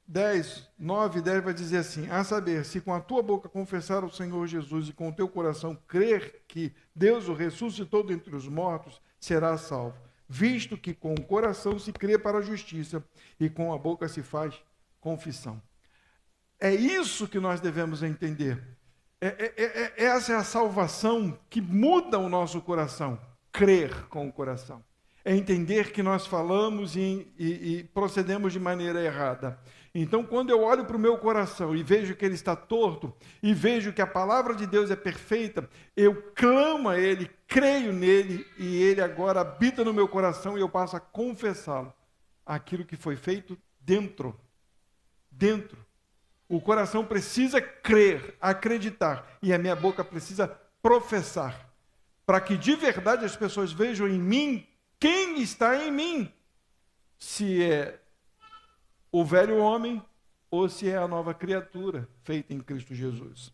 10, 9 e 10 vai dizer assim, a saber, se com a tua boca confessar o Senhor Jesus e com o teu coração crer que Deus o ressuscitou dentre os mortos, serás salvo, visto que com o coração se crê para a justiça e com a boca se confissão. É isso que nós devemos entender. Essa é a salvação que muda o nosso coração, crer com o coração. É entender que nós falamos e procedemos de maneira errada. Então, quando eu olho para o meu coração e vejo que ele está torto, e vejo que a palavra de Deus é perfeita, eu clamo a ele, creio nele, e ele agora habita no meu coração e eu passo a confessá-lo. Aquilo que foi feito dentro. Dentro. O coração precisa crer, acreditar, e a minha boca precisa professar, para que de verdade as pessoas vejam em mim quem está em mim, se é o velho homem ou se é a nova criatura feita em Cristo Jesus.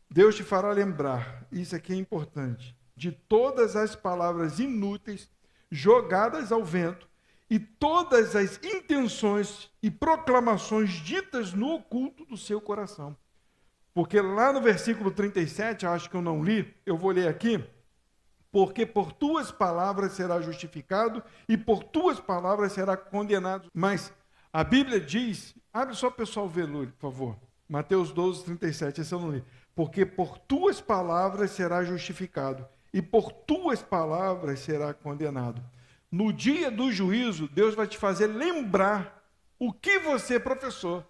Deus te fará lembrar, isso aqui é importante, de todas as palavras inúteis jogadas ao vento e todas as intenções e proclamações ditas no oculto do seu coração. Porque lá no versículo 37, acho que eu não li, eu vou ler aqui, porque por tuas palavras será justificado e por tuas palavras será condenado. Mas a Bíblia diz, abre só o pessoal ver, Lúcio, por favor, Mateus 12, 37, esse eu não li. Porque por tuas palavras será justificado e por tuas palavras será condenado. No dia do juízo, Deus vai te fazer lembrar o que você professou.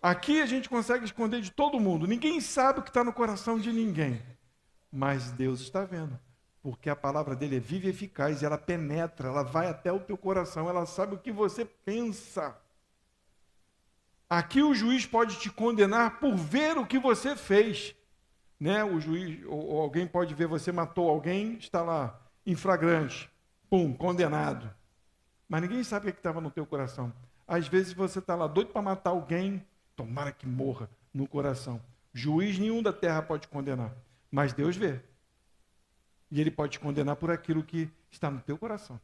Aqui a gente consegue esconder de todo mundo. Ninguém sabe o que está no coração de ninguém. Mas Deus está vendo. Porque a palavra dele é viva e eficaz. Ela penetra, ela vai até o teu coração. Ela sabe o que você pensa. Aqui o juiz pode te condenar por ver o que você fez. Né? O juiz, ou alguém pode ver você matou alguém, está lá, em flagrante. Pum, condenado. Mas ninguém sabe o que estava no teu coração. Às vezes você está lá doido para matar alguém, tomara que morra no coração. Juiz nenhum da terra pode condenar, mas Deus vê. E ele pode te condenar por aquilo que está no teu coração.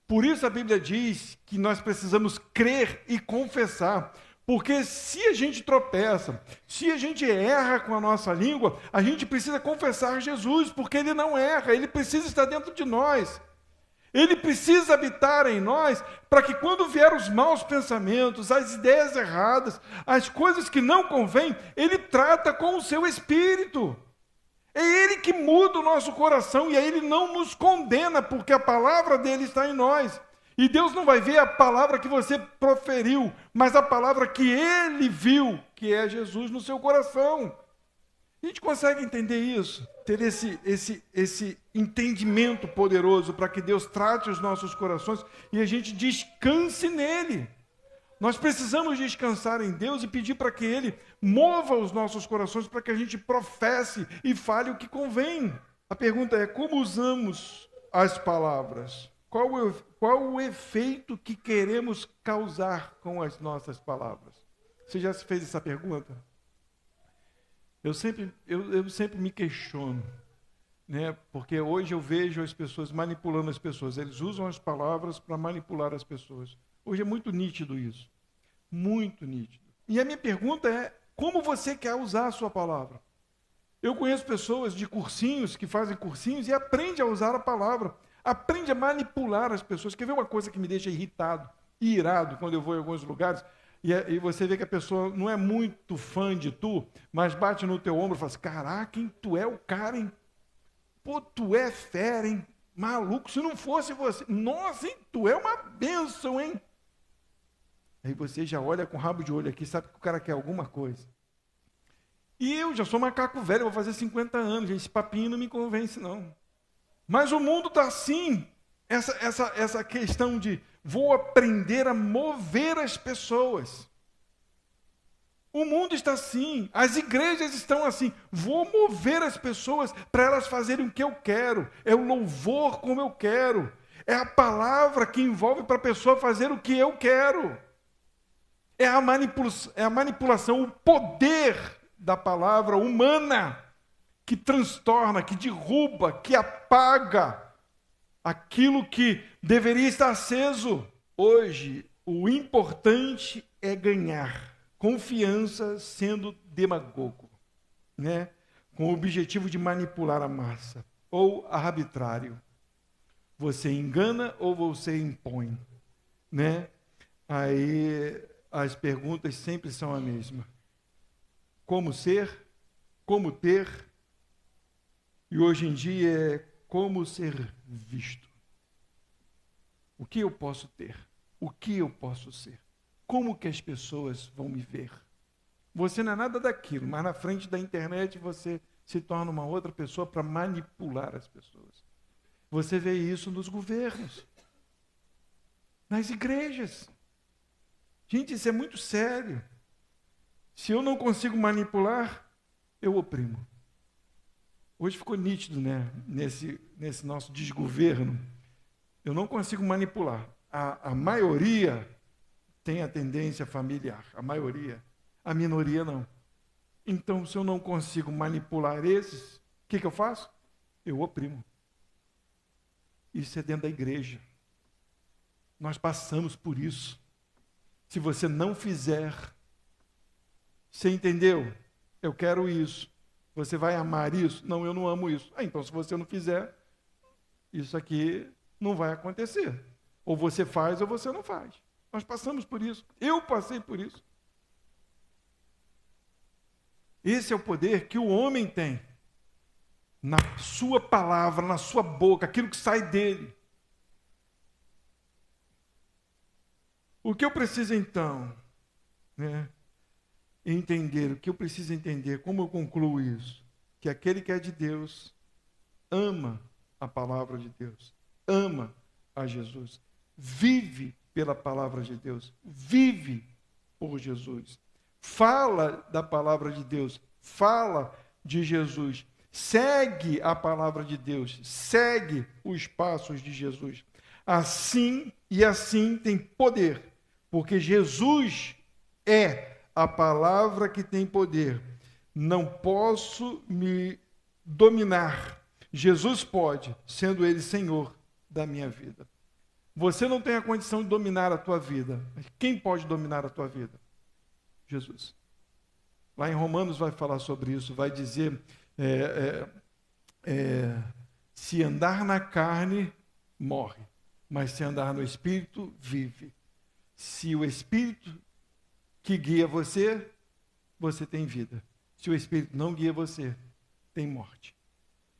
Por isso a Bíblia diz que nós precisamos crer e confessar. Porque se a gente tropeça, se a gente erra com a nossa língua, a gente precisa confessar Jesus, porque ele não erra, ele precisa estar dentro de nós. Ele precisa habitar em nós para que quando vier os maus pensamentos, as ideias erradas, as coisas que não convêm, ele trata com o seu espírito. É ele que muda o nosso coração e aí ele não nos condena, porque a palavra dele está em nós. E Deus não vai ver a palavra que você proferiu, mas a palavra que ele viu, que é Jesus no seu coração. A gente consegue entender isso? Ter esse entendimento poderoso para que Deus trate os nossos corações e a gente descanse nele. Nós precisamos descansar em Deus e pedir para que Ele mova os nossos corações para que a gente professe e fale o que convém. A pergunta é, como usamos as palavras? Qual o efeito que queremos causar com as nossas palavras? Você já se fez essa pergunta? Eu sempre me questiono, né? Porque hoje eu vejo as pessoas manipulando as pessoas. Eles usam as palavras para manipular as pessoas. Hoje é muito nítido isso. Muito nítido. E a minha pergunta é, como você quer usar a sua palavra? Eu conheço pessoas de cursinhos, que fazem cursinhos e aprendem a usar a palavra. Aprende a manipular as pessoas. Quer ver uma coisa que me deixa irritado e irado quando eu vou em alguns lugares? E você vê que a pessoa não é muito fã de tu, mas bate no teu ombro e fala assim, caraca, hein, tu é o cara, hein? Pô, tu é fera, hein? Maluco, se não fosse você. Nossa, hein, tu é uma bênção, hein? Aí você já olha com rabo de olho aqui, sabe que o cara quer alguma coisa. E eu já sou macaco velho, vou fazer 50 anos, gente, esse papinho não me convence, não. Mas o mundo está assim, essa questão de vou aprender a mover as pessoas. O mundo está assim, as igrejas estão assim, vou mover as pessoas para elas fazerem o que eu quero, é o louvor como eu quero, é a palavra que envolve para a pessoa fazer o que eu quero. É a manipulação, o poder da palavra humana que transtorna, que derruba, que apaga aquilo que deveria estar aceso. Hoje, o importante é ganhar confiança sendo demagogo, né? Com o objetivo de manipular a massa, ou arbitrário. Você engana ou você impõe, né? Aí as perguntas sempre são a mesma. Como ser? Como ter? E hoje em dia é como ser visto. O que eu posso ter? O que eu posso ser? Como que as pessoas vão me ver? Você não é nada daquilo, mas na frente da internet você se torna uma outra pessoa para manipular as pessoas. Você vê isso nos governos, nas igrejas. Gente, isso é muito sério. Se eu não consigo manipular, eu oprimo. Hoje ficou nítido, né? Nesse nosso desgoverno. Eu não consigo manipular. A maioria tem a tendência familiar. A maioria. A minoria não. Então, se eu não consigo manipular esses, o que eu faço? Eu oprimo. Isso é dentro da igreja. Nós passamos por isso. Se você não fizer, você entendeu? Eu quero isso. Você vai amar isso? Não, eu não amo isso. Então, se você não fizer, isso aqui não vai acontecer. Ou você faz ou você não faz. Nós passamos por isso. Eu passei por isso. Esse é o poder que o homem tem. na sua palavra, na sua boca, aquilo que sai dele. O que eu preciso então, entender, o que eu preciso entender, como eu concluo isso? Que aquele que é de Deus ama a palavra de Deus, ama a Jesus, vive pela palavra de Deus, vive por Jesus, fala da palavra de Deus, fala de Jesus, segue a palavra de Deus, segue os passos de Jesus. Assim e assim tem poder, porque Jesus é a palavra que tem poder. Não posso me dominar. Jesus pode, sendo Ele Senhor da minha vida. Você não tem a condição de dominar a tua vida. Mas quem pode dominar a tua vida? Jesus. Lá em Romanos vai falar sobre isso, vai dizer, se andar na carne, morre. Mas se andar no Espírito, vive. Se o Espírito que guia você, você tem vida. Se o Espírito não guia você, tem morte.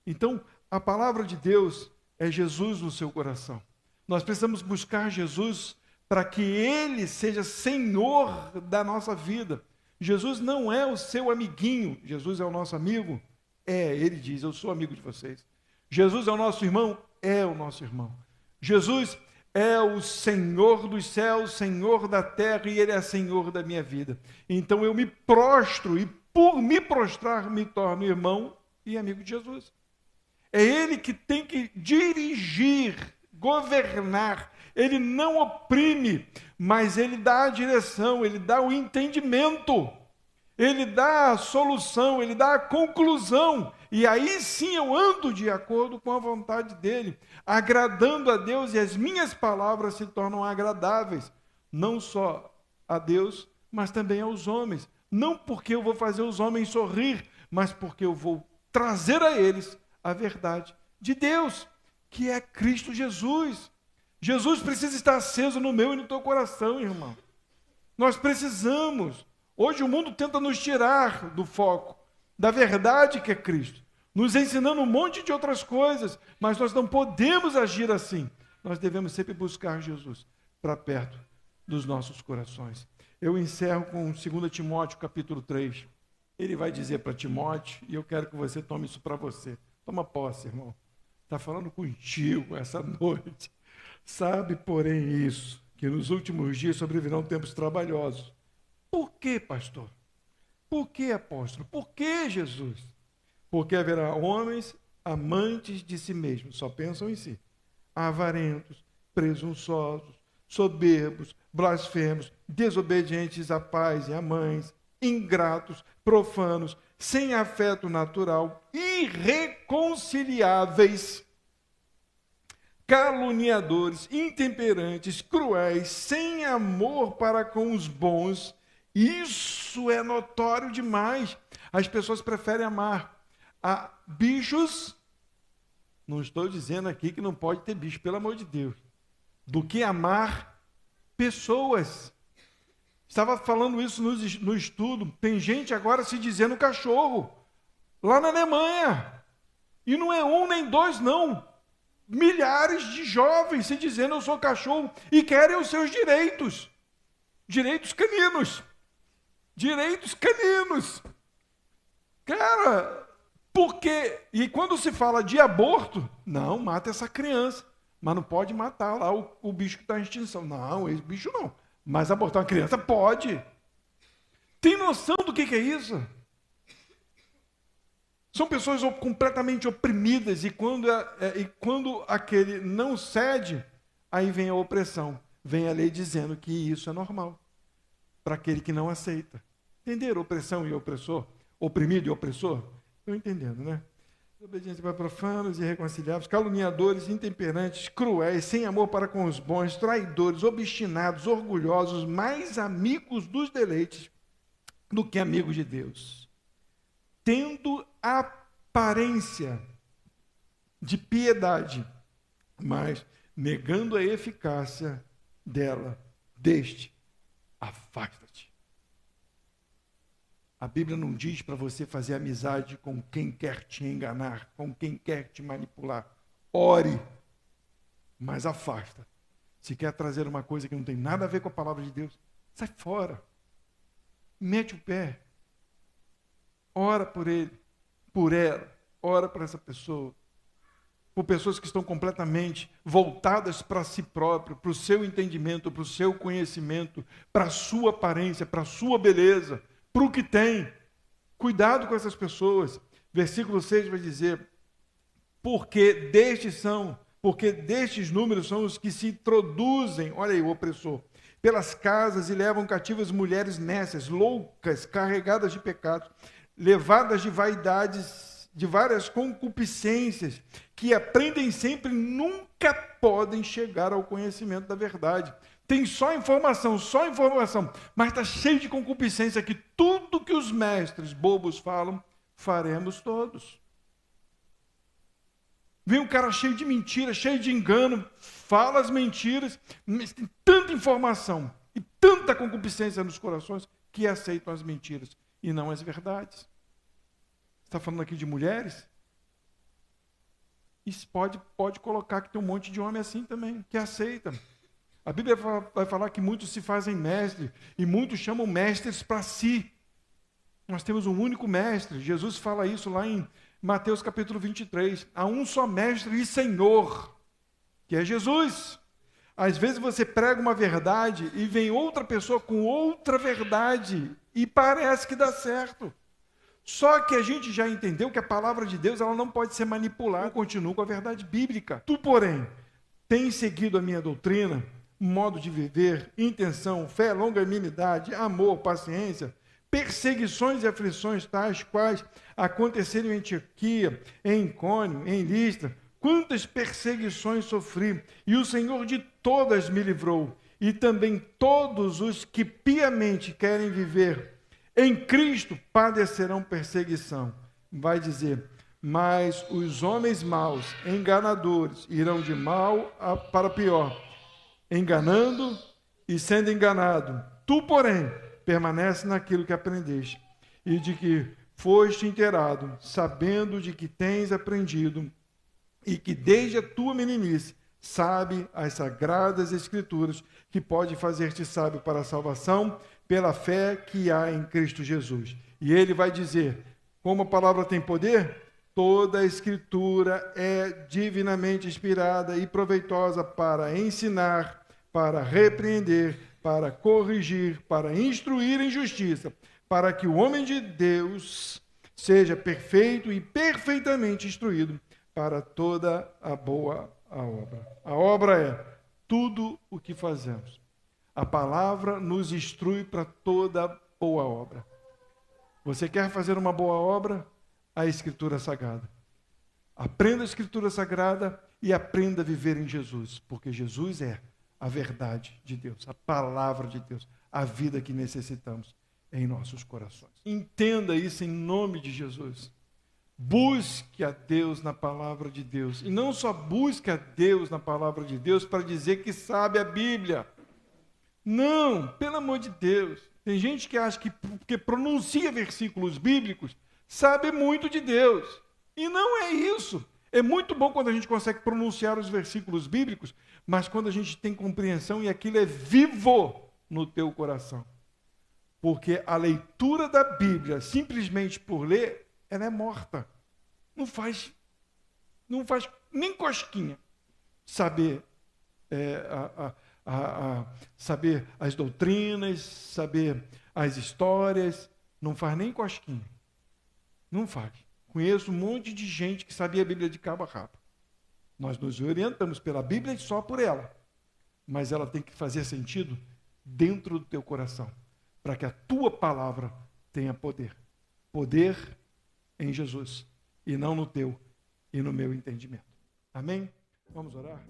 Então, a palavra de Deus é Jesus no seu coração. Nós precisamos buscar Jesus para que Ele seja Senhor da nossa vida. Jesus não é o seu amiguinho. Jesus é o nosso amigo? Ele diz, eu sou amigo de vocês. Jesus é o nosso irmão? É o nosso irmão. Jesus é o Senhor dos céus, Senhor da terra, e Ele é Senhor da minha vida. Então eu me prostro, e por me prostrar me torno irmão e amigo de Jesus. É Ele que tem que dirigir, governar. Ele não oprime, mas Ele dá a direção, Ele dá o entendimento, Ele dá a solução, Ele dá a conclusão. E aí sim eu ando de acordo com a vontade dEle, agradando a Deus, e as minhas palavras se tornam agradáveis, não só a Deus, mas também aos homens. Não porque eu vou fazer os homens sorrir, mas porque eu vou trazer a eles a verdade de Deus, que é Cristo Jesus. Jesus precisa estar aceso no meu e no teu coração, irmão. Nós precisamos. Hoje o mundo tenta nos tirar do foco, da verdade que é Cristo, nos ensinando um monte de outras coisas, mas nós não podemos agir assim. Nós devemos sempre buscar Jesus para perto dos nossos corações. Eu encerro com 2 Timóteo, capítulo 3. Ele vai dizer para Timóteo, e eu quero que você tome isso para você. Toma posse, irmão. Está falando contigo essa noite. Sabe, porém, isso, que nos últimos dias sobrevirão tempos trabalhosos. Por que, pastor? Por que, apóstolo? Por que, Jesus? Porque haverá homens amantes de si mesmos, só pensam em si, avarentos, presunçosos, soberbos, blasfemos, desobedientes a pais e a mães, ingratos, profanos, sem afeto natural, irreconciliáveis, caluniadores, intemperantes, cruéis, sem amor para com os bons. Isso é notório demais. As pessoas preferem amar a bichos, não estou dizendo aqui que não pode ter bicho, pelo amor de Deus, do que amar pessoas. Estava falando isso no estudo. Tem gente agora se dizendo cachorro, lá na Alemanha. E não é um nem dois, não. Milhares de jovens se dizendo eu sou cachorro e querem os seus direitos. Direitos caninos. Direitos caninos. Cara, por quê? E quando se fala de aborto, não, mata essa criança. Mas não pode matar lá o bicho que está em extinção. Não, esse bicho não. Mas abortar uma criança pode. Tem noção do que é isso? São pessoas completamente oprimidas, e quando aquele não cede, aí vem a opressão. Vem a lei dizendo que isso é normal para aquele que não aceita. Entenderam? Opressão e opressor? Oprimido e opressor? Estão entendendo, né? Obediência para profanos, irreconciliáveis, caluniadores, intemperantes, cruéis, sem amor para com os bons, traidores, obstinados, orgulhosos, mais amigos dos deleites do que amigos de Deus. Tendo aparência de piedade, mas negando a eficácia dela, afasta-te. A Bíblia não diz para você fazer amizade com quem quer te enganar, com quem quer te manipular. Ore, mas afasta. Se quer trazer uma coisa que não tem nada a ver com a palavra de Deus, sai fora. Mete o pé. Ora por ele, por ela. Ora por essa pessoa. Por pessoas que estão completamente voltadas para si próprio, para o seu entendimento, para o seu conhecimento, para a sua aparência, para a sua beleza, para o que tem. Cuidado com essas pessoas. Versículo 6 vai dizer, porque destes números são os que se introduzem, olha aí o opressor, pelas casas e levam cativas mulheres nécias, loucas, carregadas de pecados, levadas de vaidades, de várias concupiscências, que aprendem sempre, nunca podem chegar ao conhecimento da verdade. Tem só informação, mas está cheio de concupiscência, que tudo que os mestres bobos falam, faremos todos. Vem um cara cheio de mentira, cheio de engano, fala as mentiras, mas tem tanta informação e tanta concupiscência nos corações que aceitam as mentiras e não as verdades. Está falando aqui de mulheres? Isso pode colocar que tem um monte de homem assim também, que aceita. A Bíblia vai falar que muitos se fazem mestres e muitos chamam mestres para si. Nós temos um único mestre. Jesus fala isso lá em Mateus capítulo 23. Há um só mestre e Senhor, que é Jesus. Às vezes você prega uma verdade e vem outra pessoa com outra verdade e parece que dá certo. Só que a gente já entendeu que a palavra de Deus ela não pode ser manipulada. Eu continuo com a verdade bíblica. Tu, porém, tens seguido a minha doutrina, modo de viver, intenção, fé, longanimidade, amor, paciência, perseguições e aflições tais quais aconteceram em Antioquia, em Icônio, em Listra. Quantas perseguições sofri, e o Senhor de todas me livrou. E também todos os que piamente querem viver em Cristo padecerão perseguição. Vai dizer, mas os homens maus, enganadores, irão de mal para pior, enganando e sendo enganado. Tu, porém, permanece naquilo que aprendeste e de que foste inteirado, sabendo de que tens aprendido e que desde a tua meninice sabe as sagradas escrituras que pode fazer-te sábio para a salvação pela fé que há em Cristo Jesus. E ele vai dizer, como a palavra tem poder, toda a escritura é divinamente inspirada e proveitosa para ensinar, para repreender, para corrigir, para instruir em justiça, para que o homem de Deus seja perfeito e perfeitamente instruído para toda a boa obra. A obra é tudo o que fazemos. A palavra nos instrui para toda boa obra. Você quer fazer uma boa obra? A Escritura Sagrada. Aprenda a Escritura Sagrada e aprenda a viver em Jesus, porque Jesus é a verdade de Deus, a palavra de Deus, a vida que necessitamos em nossos corações. Entenda isso em nome de Jesus. Busque a Deus na palavra de Deus. E não só busque a Deus na palavra de Deus para dizer que sabe a Bíblia. Não, pelo amor de Deus. Tem gente que acha que porque pronuncia versículos bíblicos, sabe muito de Deus. E não é isso. É muito bom quando a gente consegue pronunciar os versículos bíblicos, mas quando a gente tem compreensão e aquilo é vivo no teu coração. Porque a leitura da Bíblia, simplesmente por ler, ela é morta. Não faz nem cosquinha saber saber as doutrinas, saber as histórias, não faz nem cosquinha. Não faz. Conheço um monte de gente que sabia a Bíblia de cabo a rabo. Nós nos orientamos pela Bíblia e só por ela. Mas ela tem que fazer sentido dentro do teu coração, para que a tua palavra tenha poder. Poder em Jesus, e não no teu e no meu entendimento. Amém? Vamos orar?